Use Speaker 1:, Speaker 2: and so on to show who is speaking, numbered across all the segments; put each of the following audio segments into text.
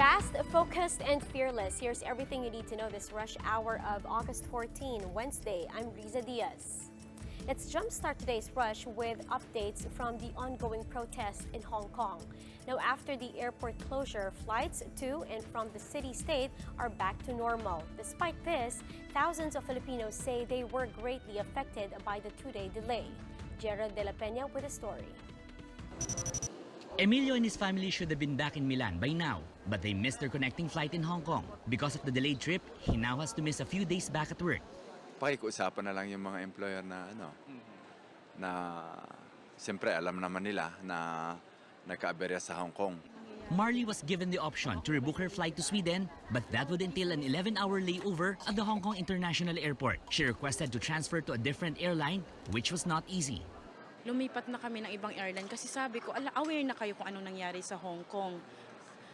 Speaker 1: Fast, focused, and fearless. Here's everything you need to know this rush hour of August 14, Wednesday. I'm Riza Diaz. Let's jumpstart today's rush with updates from the ongoing protest in Hong Kong. Now, after the airport closure, flights to and from the city-state are back to normal. Despite this, thousands of Filipinos say they were greatly affected by the two-day delay. Gerald De La Peña with a story.
Speaker 2: Emilio and his family should have been back in Milan by now, but they missed their connecting flight in Hong Kong. Because of the delayed trip, he now has to miss a few days back at work.
Speaker 3: Pakikiusapan na lang yung mga employer na na siyempre alam naman nila na nagkaaberya sa Hong Kong.
Speaker 2: Marley was given the option to rebook her flight to Sweden, but that would entail an 11-hour layover at the Hong Kong International Airport. She requested to transfer to a different airline, which was not easy.
Speaker 4: Lumipat na kami ng ibang airline kasi sabi ko, aware na kayo kung anong nangyari sa Hong Kong.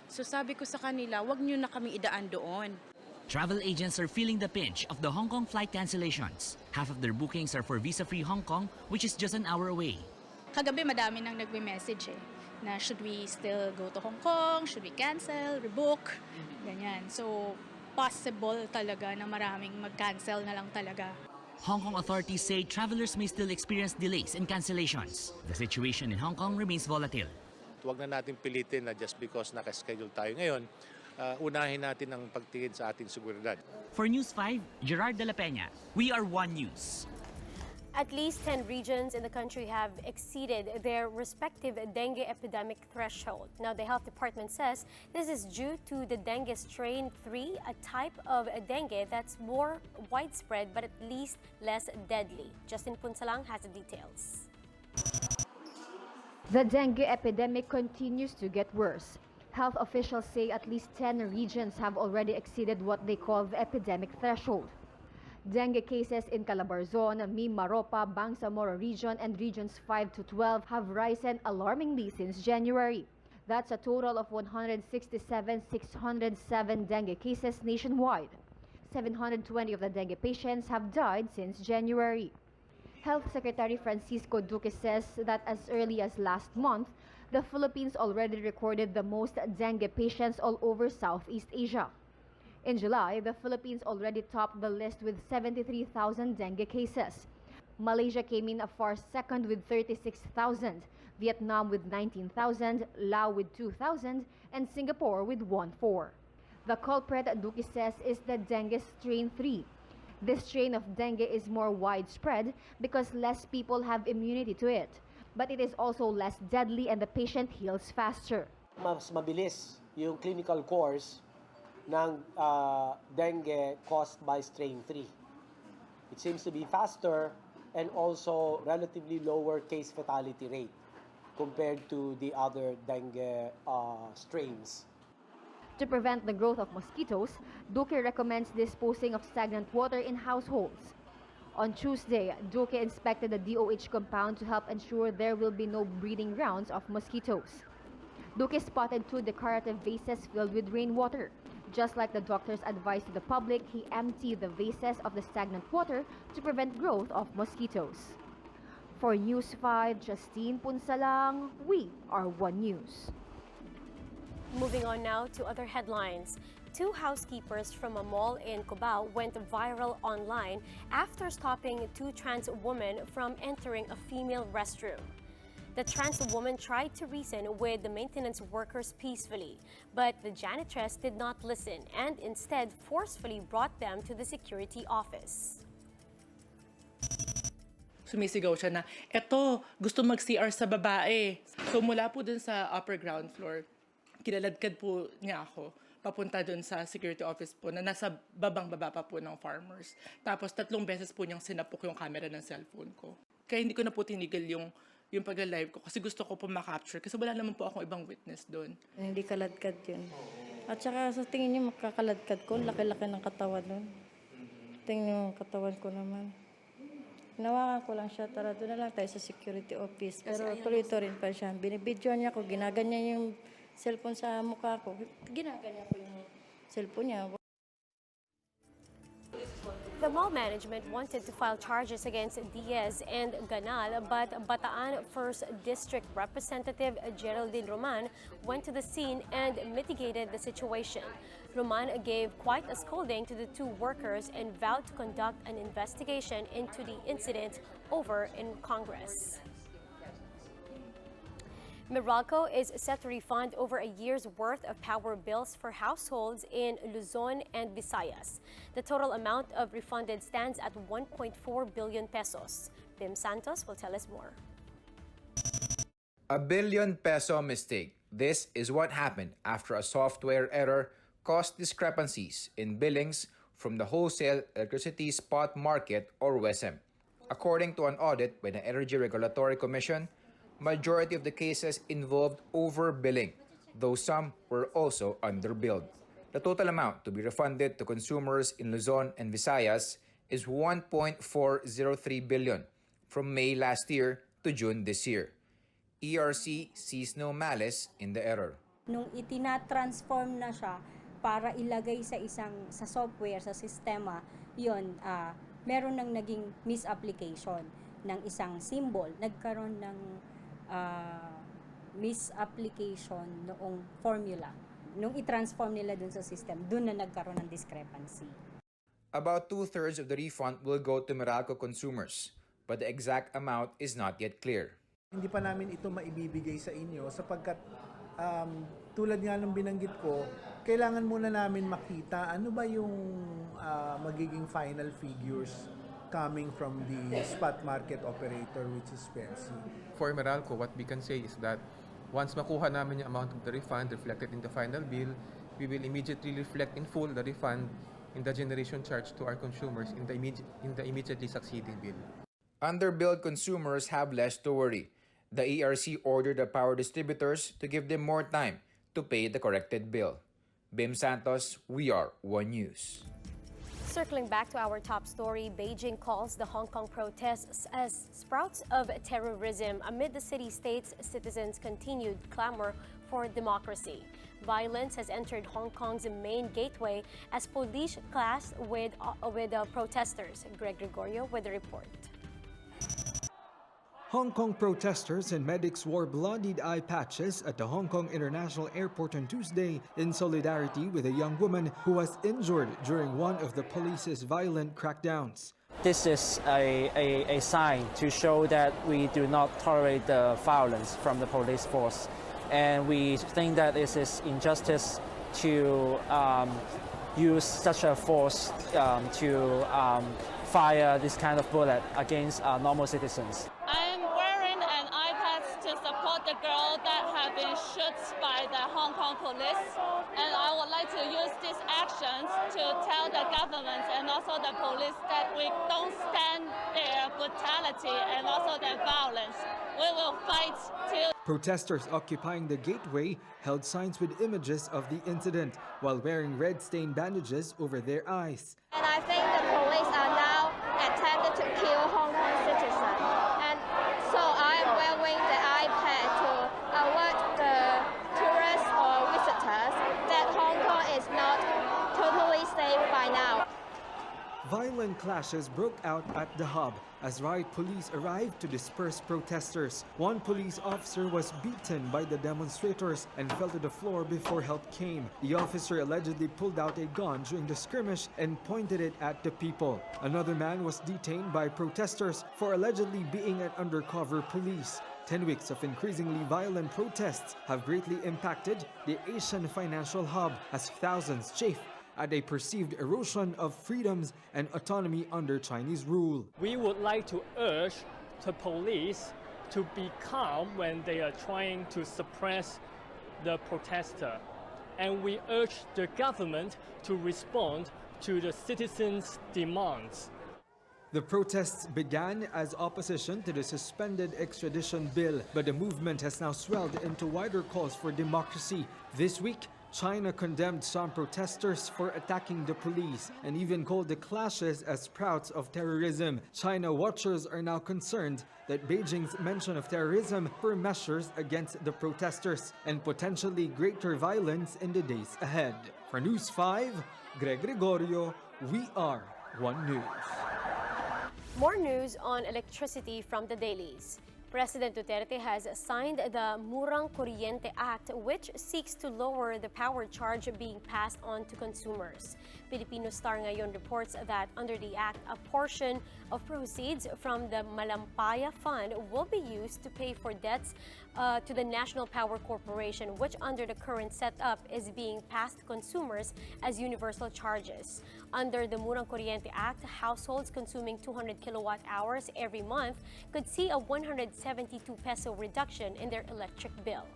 Speaker 4: So sabi ko sa kanila, wag niyo na kami idaan doon.
Speaker 2: Travel agents are feeling the pinch of the Hong Kong flight cancellations. Half of their bookings are for visa-free Hong Kong, which is just an hour away.
Speaker 5: Kagabi madami nang nagme-message na should we still go to Hong Kong, should we cancel, rebook, ganyan. So possible talaga na maraming mag-cancel na lang talaga.
Speaker 2: Hong Kong authorities say travelers may still experience delays and cancellations. The situation in Hong Kong remains volatile.
Speaker 6: Huwag na natin pilitin na just because nakaschedule tayo ngayon, unahin natin ang pagtingin sa ating seguridad.
Speaker 2: For News 5, Gerard De La Peña, we are One News.
Speaker 1: At least 10 regions in the country have exceeded their respective dengue epidemic threshold. Now, the health department says this is due to the dengue strain 3, a type of dengue that's more widespread but at least less deadly. Justin Punsalang has the details.
Speaker 7: The dengue epidemic continues to get worse. Health officials say at least 10 regions have already exceeded what they call the epidemic threshold. Dengue cases in Calabarzon, Mimaropa, Bangsamoro region and regions 5 to 12 have risen alarmingly since January. That's a total of 167,607 dengue cases nationwide. 720 of the dengue patients have died since January. Health Secretary Francisco Duque says that as early as last month, the Philippines already recorded the most dengue patients all over Southeast Asia. In July, the Philippines already topped the list with 73,000 dengue cases. Malaysia came in a far second with 36,000, Vietnam with 19,000, Laos with 2,000, and Singapore with 1,400. The culprit, Duque says, is the dengue strain 3. This strain of dengue is more widespread because less people have immunity to it. But it is also less deadly and the patient heals faster.
Speaker 8: Mas mabilis yung clinical course ng dengue caused by strain 3. It seems to be faster and also relatively lower case fatality rate compared to the other dengue strains.
Speaker 7: To prevent the growth of mosquitoes, Duque recommends disposing of stagnant water in households. On Tuesday, Duque inspected the DOH compound to help ensure there will be no breeding grounds of mosquitoes. Duque spotted 2 decorative vases filled with rainwater. Just like the doctor's advice to the public, he emptied the vases of the stagnant water to prevent growth of mosquitoes. For News 5, Justine Punsalang, we are One News.
Speaker 1: Moving on now to other headlines. 2 housekeepers from a mall in Cubao went viral online after stopping 2 trans women from entering a female restroom. The trans woman tried to reason with the maintenance workers peacefully, but the janitress did not listen and instead forcefully brought them to the security office.
Speaker 4: Sumisigaw siya na, eto, gusto mag-CR sa babae. So mula po dun sa upper ground floor, kinaladkad po niya ako papunta dun sa security office po na nasa babang-baba pa po ng farmers. Tapos 3 beses po niyang sinapok yung camera ng cellphone ko. Kaya hindi ko na po tinigil yung pag-live ko kasi gusto ko po ma-capture kasi wala naman po akong ibang witness doon.
Speaker 9: Hindi kaladkad yun. At saka sa tingin niyo makakaladkad ko, laki-laki ng katawan nun. Tingin niyo yung katawan ko naman. Hinawakan ko lang siya, tara doon na lang tayo sa security office. Pero tuloy-tuloy rin pa siya. Binibidyo niya ako, ginaganyan yung cellphone sa mukha ko. Ginaganyan ko yung cellphone niya.
Speaker 1: The The mall management wanted to file charges against Diaz and Ganal, but Bataan 1st District Representative Geraldine Roman went to the scene and mitigated the situation. Roman gave quite a scolding to the two workers and vowed to conduct an investigation into the incident over in Congress. Meralco is set to refund over a year's worth of power bills for households in Luzon and Visayas. The total amount of refunded stands at 1.4 billion pesos. Bim Santos will tell us more.
Speaker 10: A billion peso mistake. This is what happened after a software error caused discrepancies in billings from the wholesale electricity spot market or WESM. According to an audit by the Energy Regulatory Commission, majority of the cases involved overbilling, though some were also underbilled. The total amount to be refunded to consumers in Luzon and Visayas is 1.403 billion from May last year to June this year. ERC sees no malice in the error.
Speaker 11: Nung itinatransform na siya para ilagay sa software, sa sistema, yon meron nang naging misapplication ng isang symbol. Nagkaroon ng misapplication noong formula. Nung i-transform nila dun sa system, dun na nagkaroon ng discrepancy.
Speaker 10: About 2/3 of the refund will go to Meralco consumers, but the exact amount is not yet clear.
Speaker 12: Hindi pa namin ito maibibigay sa inyo sapagkat tulad nga ng binanggit ko, kailangan muna namin makita ano ba yung magiging final figures coming from the spot market operator, which is PERC.
Speaker 13: For Meralco, what we can say is that once makuha namin yung amount of the refund reflected in the final bill, we will immediately reflect in full the refund in the generation charge to our consumers in the immediately succeeding bill.
Speaker 10: Underbilled consumers have less to worry. The ERC ordered the power distributors to give them more time to pay the corrected bill. Bim Santos, we are One News.
Speaker 1: Circling back to our top story, Beijing calls the Hong Kong protests as sprouts of terrorism amid the city-state's citizens' continued clamor for democracy. Violence has entered Hong Kong's main gateway as police clashed with protesters. Greg Gregorio with the report.
Speaker 14: Hong Kong protesters and medics wore bloodied eye patches at the Hong Kong International Airport on Tuesday in solidarity with a young woman who was injured during one of the police's violent crackdowns.
Speaker 15: This is a sign to show that we do not tolerate the violence from the police force. And we think that it is injustice to use such a force to fire this kind of bullet against normal citizens.
Speaker 16: I'm wearing an eye patch to support the girl that have been shot by the Hong Kong police, and I would like to use these actions to tell the government and also the police that we don't stand their brutality and also their violence. We will fight till...
Speaker 14: Protesters occupying the gateway held signs with images of the incident while wearing red-stained bandages over their eyes.
Speaker 17: And I think the police are now attempting to kill Hong Kong citizens. And so I am wearing the eye patch to alert the tourists or visitors that Hong Kong is not totally safe by now.
Speaker 14: Violent clashes broke out at the hub as riot police arrived to disperse protesters. One police officer was beaten by the demonstrators and fell to the floor before help came. The officer allegedly pulled out a gun during the skirmish and pointed it at the people. Another man was detained by protesters for allegedly being an undercover police. 10 weeks of increasingly violent protests have greatly impacted the Asian financial hub as thousands chafe at a perceived erosion of freedoms and autonomy under Chinese rule.
Speaker 18: We would like to urge the police to be calm when they are trying to suppress the protester. And we urge the government to respond to the citizens' demands.
Speaker 14: The protests began as opposition to the suspended extradition bill, but the movement has now swelled into wider calls for democracy. This week, China condemned some protesters for attacking the police and even called the clashes as sprouts of terrorism. China watchers are now concerned that Beijing's mention of terrorism for measures against the protesters and potentially greater violence in the days ahead. For News 5, Greg Gregorio, we are One News.
Speaker 1: More news on electricity from the dailies. President Duterte has signed the Murang Kuryente Act, which seeks to lower the power charge being passed on to consumers. Filipino Star ngayon reports that under the act, a portion of proceeds from the Malampaya Fund will be used to pay for debts to the National Power Corporation, which under the current setup is being passed to consumers as universal charges. Under the Murang Kuryente Act, households consuming 200 kilowatt hours every month could see a 172 peso reduction in their electric bill.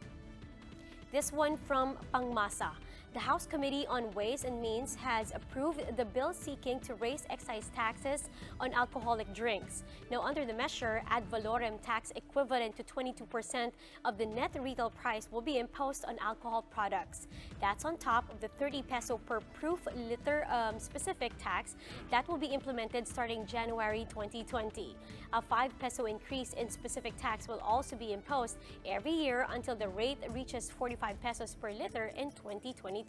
Speaker 1: This one from Pangmasa. The House Committee on Ways and Means has approved the bill seeking to raise excise taxes on alcoholic drinks. Now, under the measure, ad valorem tax equivalent to 22% of the net retail price will be imposed on alcohol products. That's on top of the 30 peso per proof liter specific tax that will be implemented starting January 2020. A 5 peso increase in specific tax will also be imposed every year until the rate reaches 45 pesos per liter in 2022.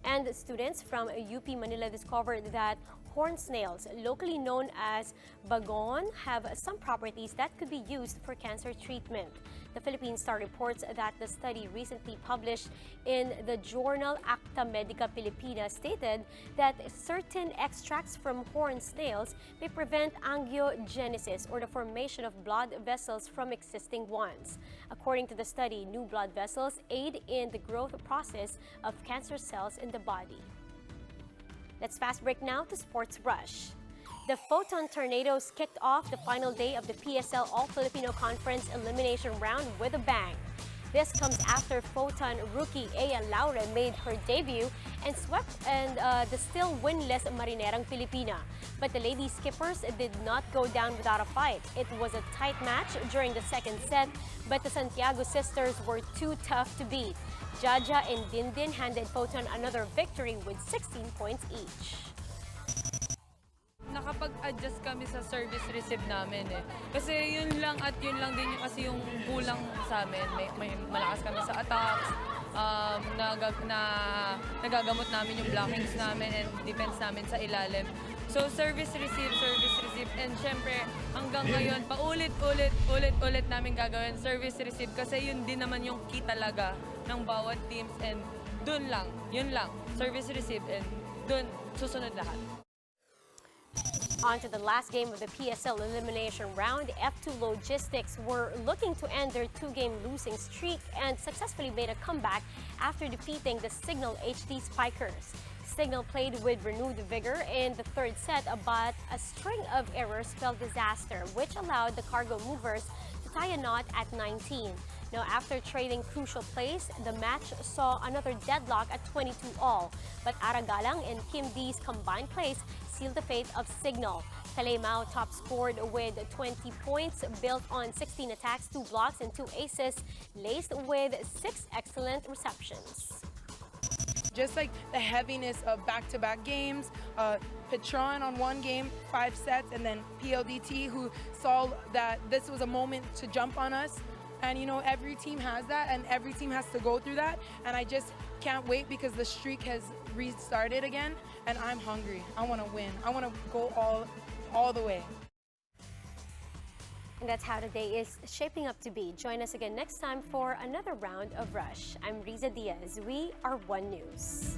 Speaker 1: And students from UP Manila discovered that horn snails, locally known as bagon, have some properties that could be used for cancer treatment. The Philippine Star reports that the study recently published in the journal Acta Medica Filipina stated that certain extracts from horn snails may prevent angiogenesis, or the formation of blood vessels, from existing ones. According to the study, new blood vessels aid in the growth process of cancer cells in the body. Let's fast break now to Sports Rush. The Foton Tornadoes kicked off the final day of the PSL All-Filipino Conference elimination round with a bang. This comes after Foton rookie Eya Laure made her debut and swept the still winless Marinerang Pilipina. But the Lady Skippers did not go down without a fight. It was a tight match during the second set, but the Santiago sisters were too tough to beat. Jaja and Dindin handed Foton another victory with 16 points each.
Speaker 19: Nakapag-adjust kami sa service receive namin eh. Kasi yun lang din yung kasi yung kulang sa amin. May malakas kami sa attacks, nagagamot namin yung blockings namin and defense namin sa ilalim. So service receive, and syempre hanggang ngayon paulit-ulit namin gagawin service receive kasi yun din naman yung key talaga ng bawat teams, and yun lang, service receive, and dun susunod lahat.
Speaker 1: On to the last game of the PSL elimination round, F2 Logistics were looking to end their two-game losing streak and successfully made a comeback after defeating the Signal HD Spikers. Signal played with renewed vigor in the third set, but a string of errors spelled disaster, which allowed the cargo movers to tie a knot at 19. Now, after trading crucial plays, the match saw another deadlock at 22-all. But Aragalang and Kim D's combined plays sealed the fate of Signal. Talemao top scored with 20 points, built on 16 attacks, 2 blocks, and 2 aces, laced with 6 excellent receptions.
Speaker 20: Just like the heaviness of back-to-back games, Petron on one game, 5 sets, and then PLDT, who saw that this was a moment to jump on us. And you know, every team has that, and every team has to go through that. And I just can't wait because the streak has restarted again, and I'm hungry. I want to win. I want to go all the way.
Speaker 1: And that's how today is shaping up to be. Join us again next time for another round of Rush. I'm Riza Diaz. We are One News.